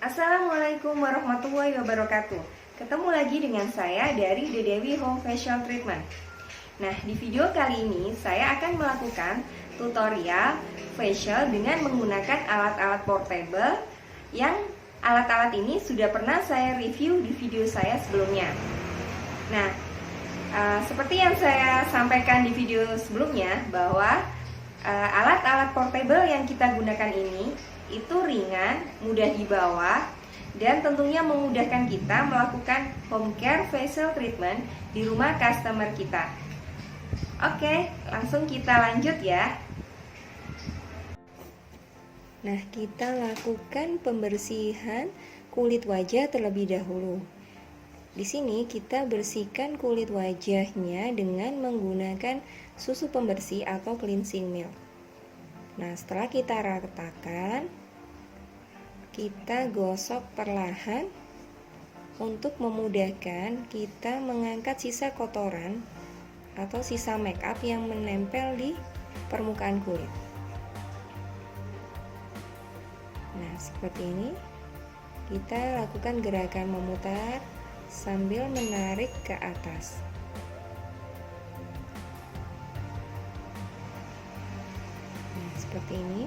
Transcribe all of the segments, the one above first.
Assalamualaikum warahmatullahi wabarakatuh. Ketemu lagi dengan saya dari The Dewi Home Facial Treatment. Nah, di video kali ini saya akan melakukan tutorial facial dengan menggunakan alat-alat portable yang alat-alat ini sudah pernah saya review di video saya sebelumnya. Nah, seperti yang saya sampaikan di video sebelumnya bahwa alat-alat portable yang kita gunakan ini itu ringan, mudah dibawa, dan tentunya memudahkan kita melakukan home care facial treatment di rumah customer kita. Oke, langsung kita lanjut ya. Nah, kita lakukan pembersihan kulit wajah terlebih dahulu. Di sini kita bersihkan kulit wajahnya dengan menggunakan susu pembersih atau cleansing milk. Nah, setelah kita ratakan, kita gosok perlahan untuk memudahkan kita mengangkat sisa kotoran atau sisa make up yang menempel di permukaan kulit. Nah, seperti ini. Kita lakukan gerakan memutar sambil menarik ke atas. Nah, seperti ini.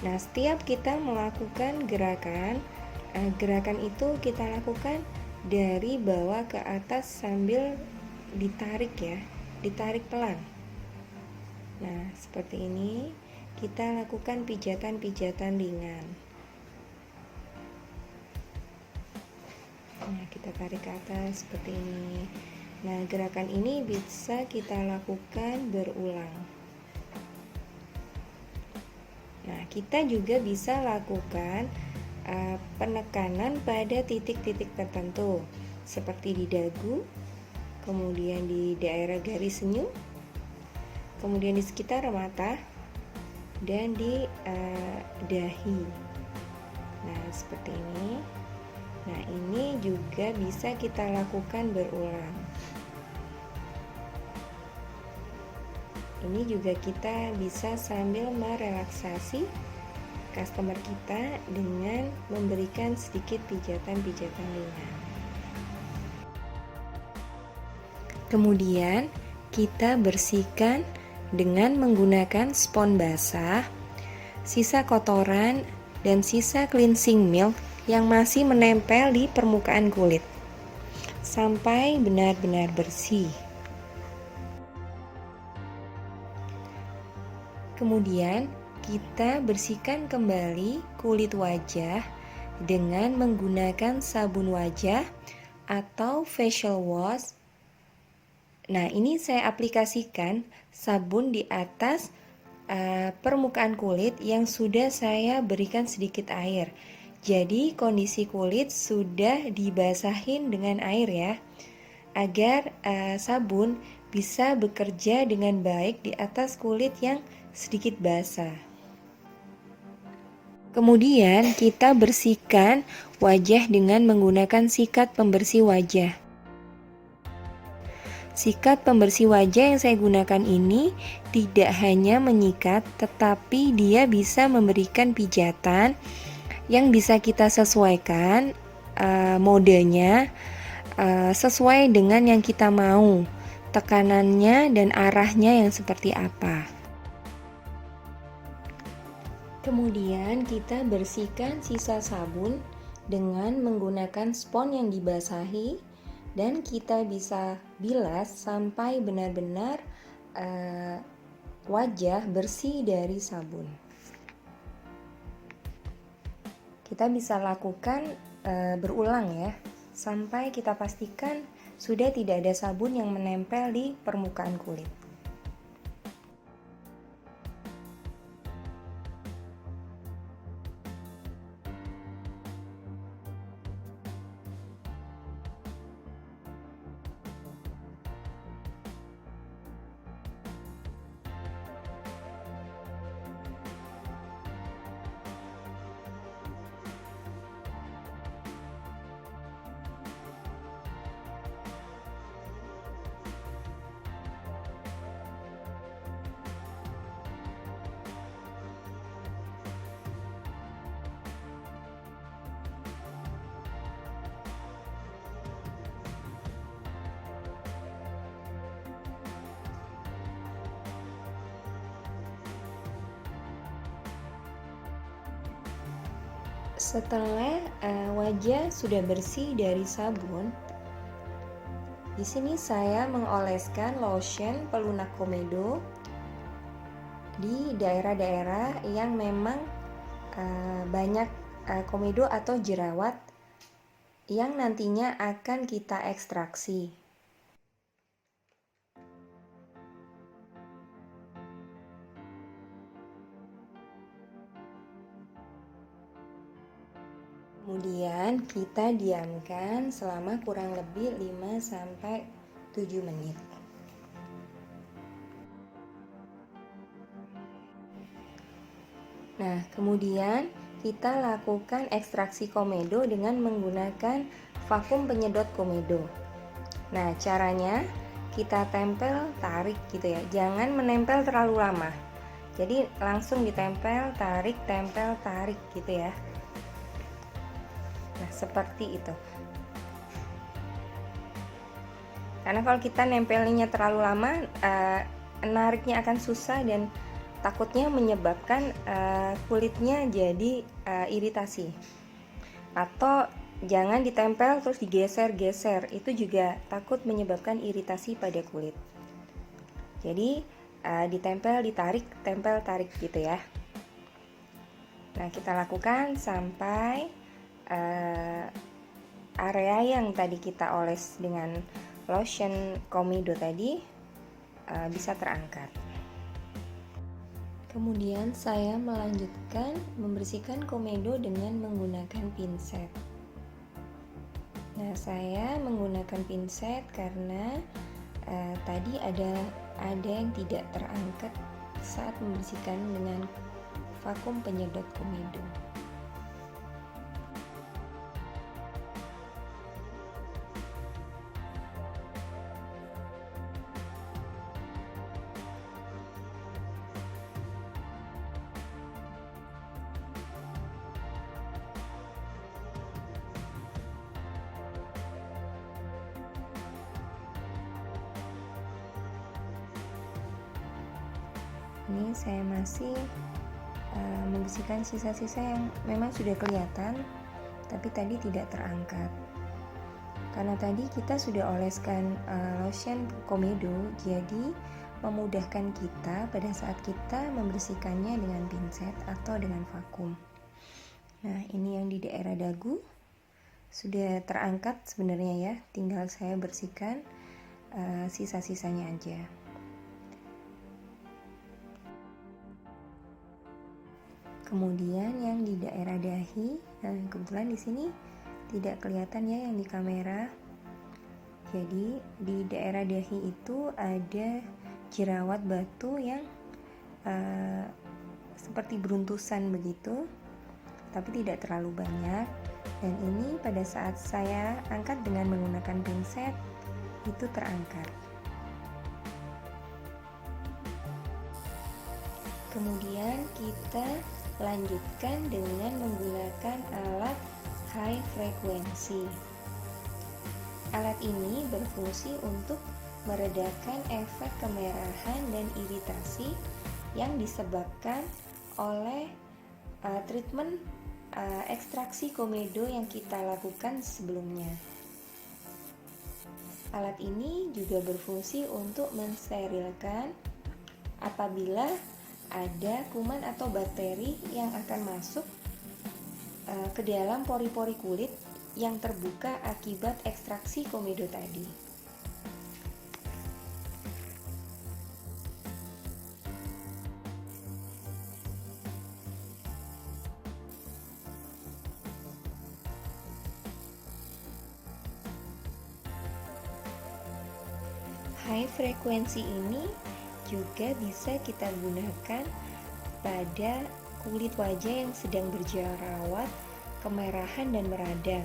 Nah, setiap kita melakukan gerakan itu kita lakukan dari bawah ke atas sambil ditarik ya, ditarik pelan. Nah, seperti ini kita lakukan pijatan-pijatan ringan. Nah, kita tarik ke atas seperti ini. Nah, gerakan ini bisa kita lakukan berulang. Nah, kita juga bisa lakukan penekanan pada titik-titik tertentu, seperti di dagu, kemudian di daerah garis senyum, kemudian di sekitar mata, dan di dahi. Nah, seperti ini. Nah, ini juga bisa kita lakukan berulang. Ini juga kita bisa sambil merelaksasi customer kita dengan memberikan sedikit pijatan-pijatan ringan. Kemudian kita bersihkan dengan menggunakan spons basah sisa kotoran dan sisa cleansing milk yang masih menempel di permukaan kulit sampai benar-benar bersih. Kemudian kita bersihkan kembali kulit wajah dengan menggunakan sabun wajah atau facial wash. Nah, ini saya aplikasikan sabun di atas permukaan kulit yang sudah saya berikan sedikit air. Jadi kondisi kulit sudah dibasahin dengan air ya, agar sabun bisa bekerja dengan baik di atas kulit yang sedikit basah. Kemudian kita bersihkan wajah dengan menggunakan sikat pembersih wajah. Sikat pembersih wajah yang saya gunakan ini tidak hanya menyikat, tetapi dia bisa memberikan pijatan yang bisa kita sesuaikan modenya sesuai dengan yang kita mau, tekanannya dan arahnya yang seperti apa. Kemudian kita bersihkan sisa sabun dengan menggunakan spons yang dibasahi dan kita bisa bilas sampai benar-benar wajah bersih dari sabun. Kita bisa lakukan berulang ya, sampai kita pastikan sudah tidak ada sabun yang menempel di permukaan kulit. Setelah wajah sudah bersih dari sabun, di sini saya mengoleskan lotion pelunak komedo di daerah-daerah yang memang banyak komedo atau jerawat yang nantinya akan kita ekstraksi. Kemudian kita diamkan selama kurang lebih 5-7 menit. Nah, kemudian kita lakukan ekstraksi komedo dengan menggunakan vakum penyedot komedo. Nah, caranya kita tempel, tarik gitu ya. Jangan menempel terlalu lama. Jadi langsung ditempel, tarik, tempel, tarik gitu ya. Nah, seperti itu. Karena kalau kita nempelnya terlalu lama, nariknya akan susah dan takutnya menyebabkan kulitnya jadi iritasi. Atau jangan ditempel terus digeser-geser, itu juga takut menyebabkan iritasi pada kulit. Jadi ditempel, ditarik, tempel, tarik gitu ya. Nah, kita lakukan sampai area yang tadi kita oles dengan lotion komedo tadi bisa terangkat. Kemudian saya melanjutkan membersihkan komedo dengan menggunakan pinset. Nah, saya menggunakan pinset karena tadi ada yang tidak terangkat saat membersihkan dengan vakum penyedot komedo. Ini saya masih membersihkan sisa-sisa yang memang sudah kelihatan tapi tadi tidak terangkat, karena tadi kita sudah oleskan lotion komedo, jadi memudahkan kita pada saat kita membersihkannya dengan pinset atau dengan vakum. Nah, ini yang di daerah dagu sudah terangkat sebenarnya ya, tinggal saya bersihkan sisa-sisanya aja. Kemudian yang di daerah dahi, nah kebetulan di sini tidak kelihatan ya yang di kamera. Jadi di daerah dahi itu ada jerawat batu yang seperti beruntusan begitu, tapi tidak terlalu banyak. Dan ini pada saat saya angkat dengan menggunakan pinset itu terangkat. Kemudian kita lanjutkan dengan menggunakan alat high frequency. Alat ini berfungsi untuk meredakan efek kemerahan dan iritasi yang disebabkan oleh treatment ekstraksi komedo yang kita lakukan sebelumnya. Alat ini juga berfungsi untuk mensterilkan apabila ada kuman atau bakteri yang akan masuk ke dalam pori-pori kulit yang terbuka akibat ekstraksi komedo tadi. High frekuensi ini juga bisa kita gunakan pada kulit wajah yang sedang berjerawat, kemerahan dan meradang.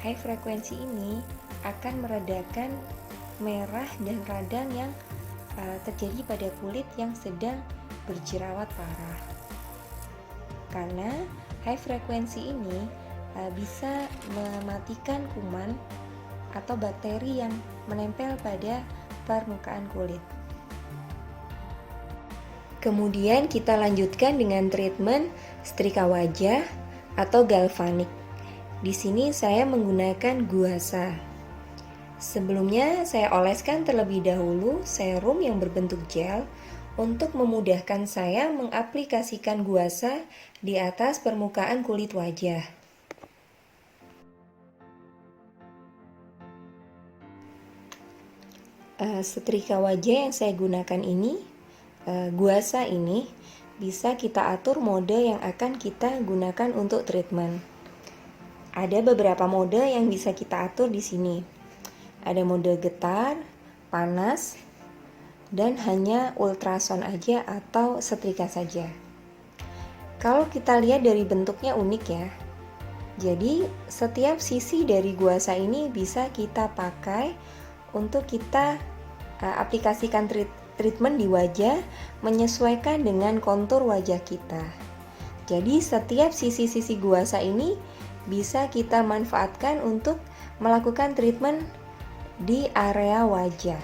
High frekuensi ini akan meredakan merah dan radang yang terjadi pada kulit yang sedang berjerawat parah. Karena high frekuensi ini bisa mematikan kuman atau bakteri yang menempel pada permukaan kulit. Kemudian kita lanjutkan dengan treatment setrika wajah atau galvanik. Di sini saya menggunakan guasa. Sebelumnya saya oleskan terlebih dahulu serum yang berbentuk gel untuk memudahkan saya mengaplikasikan guasa di atas permukaan kulit wajah. Setrika wajah yang saya gunakan ini, guasa ini, bisa kita atur mode yang akan kita gunakan untuk treatment. Ada beberapa mode yang bisa kita atur di sini. Ada mode getar, panas, dan hanya ultrason aja atau setrika saja. Kalau kita lihat dari bentuknya unik ya. Jadi setiap sisi dari guasa ini bisa kita pakai untuk kita aplikasikan treatment di wajah menyesuaikan dengan kontur wajah kita. Jadi setiap sisi-sisi guasa ini bisa kita manfaatkan untuk melakukan treatment di area wajah.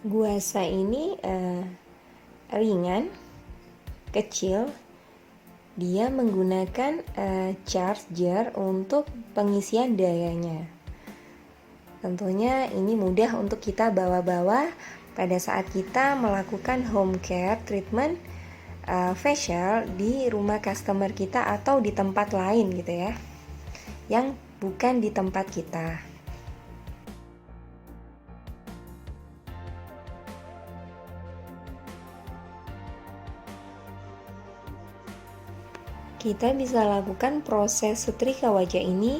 Guasa ini ringan, kecil. Dia menggunakan charger untuk pengisian dayanya. Tentunya ini mudah untuk kita bawa-bawa pada saat kita melakukan home care treatment facial di rumah customer kita atau di tempat lain gitu ya, yang bukan di tempat kita. Kita bisa lakukan proses setrika wajah ini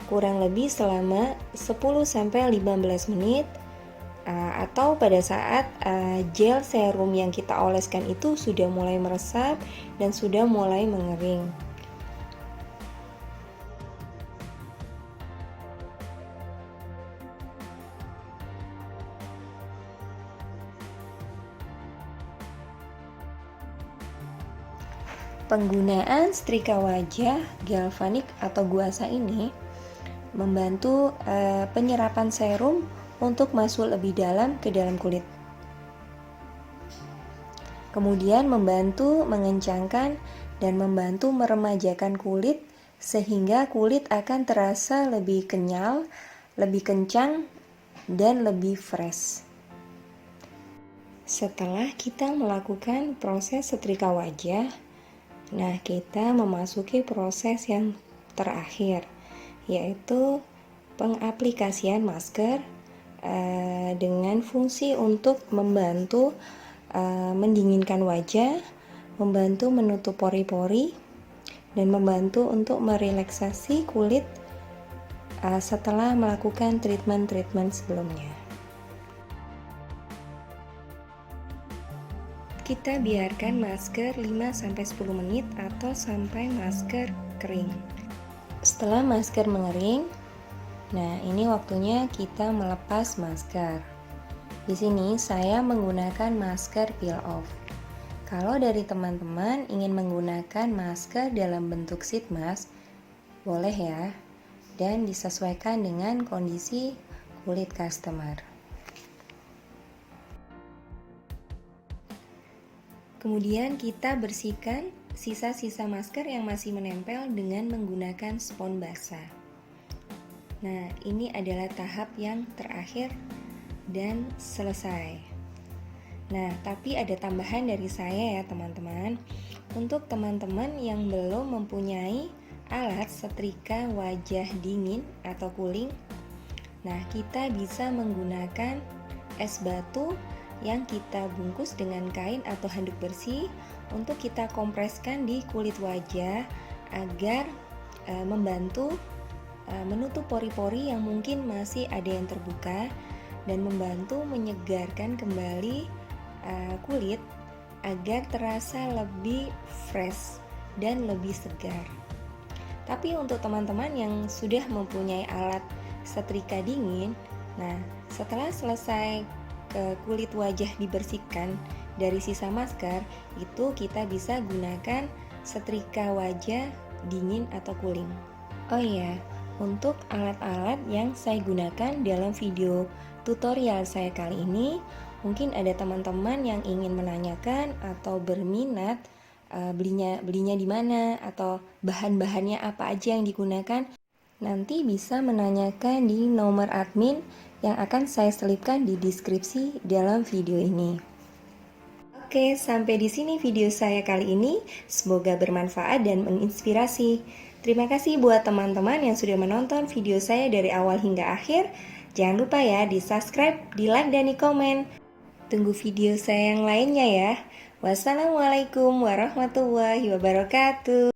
kurang lebih selama 10-15 menit atau pada saat gel serum yang kita oleskan itu sudah mulai meresap dan sudah mulai mengering. Penggunaan setrika wajah galvanik atau guasa ini membantu penyerapan serum untuk masuk lebih dalam ke dalam kulit. Kemudian membantu mengencangkan dan membantu meremajakan kulit sehingga kulit akan terasa lebih kenyal, lebih kencang, dan lebih fresh. Setelah kita melakukan proses setrika wajah, nah, kita memasuki proses yang terakhir, yaitu pengaplikasian masker dengan fungsi untuk membantu mendinginkan wajah, membantu menutup pori-pori, dan membantu untuk merelaksasi kulit setelah melakukan treatment-treatment sebelumnya. Kita biarkan masker 5-10 menit atau sampai masker kering. Setelah masker mengering, nah ini waktunya kita melepas masker. Di sini saya menggunakan masker peel off. Kalau dari teman-teman ingin menggunakan masker dalam bentuk sheet mask, boleh ya, dan disesuaikan dengan kondisi kulit customer. Kemudian kita bersihkan sisa-sisa masker yang masih menempel dengan menggunakan spons basah. Nah, ini adalah tahap yang terakhir dan selesai. Nah, tapi ada tambahan dari saya ya teman-teman. Untuk teman-teman yang belum mempunyai alat setrika wajah dingin atau cooling, nah kita bisa menggunakan es batu yang kita bungkus dengan kain atau handuk bersih untuk kita kompreskan di kulit wajah agar membantu menutup pori-pori yang mungkin masih ada yang terbuka dan membantu menyegarkan kembali kulit agar terasa lebih fresh dan lebih segar. Tapi untuk teman-teman yang sudah mempunyai alat setrika dingin, nah setelah selesai kulit wajah dibersihkan dari sisa masker, itu kita bisa gunakan setrika wajah dingin atau cooling. Oh iya, Untuk alat-alat yang saya gunakan dalam video tutorial saya kali ini, mungkin ada teman-teman yang ingin menanyakan atau berminat belinya di mana atau bahan-bahannya apa aja yang digunakan. Nanti bisa menanyakan di nomor admin yang akan saya selipkan di deskripsi dalam video ini. Oke, sampai di sini video saya kali ini. Semoga bermanfaat dan menginspirasi. Terima kasih buat teman-teman yang sudah menonton video saya dari awal hingga akhir. Jangan lupa ya di subscribe, di like, dan di komen. Tunggu video saya yang lainnya ya. Wassalamualaikum warahmatullahi wabarakatuh.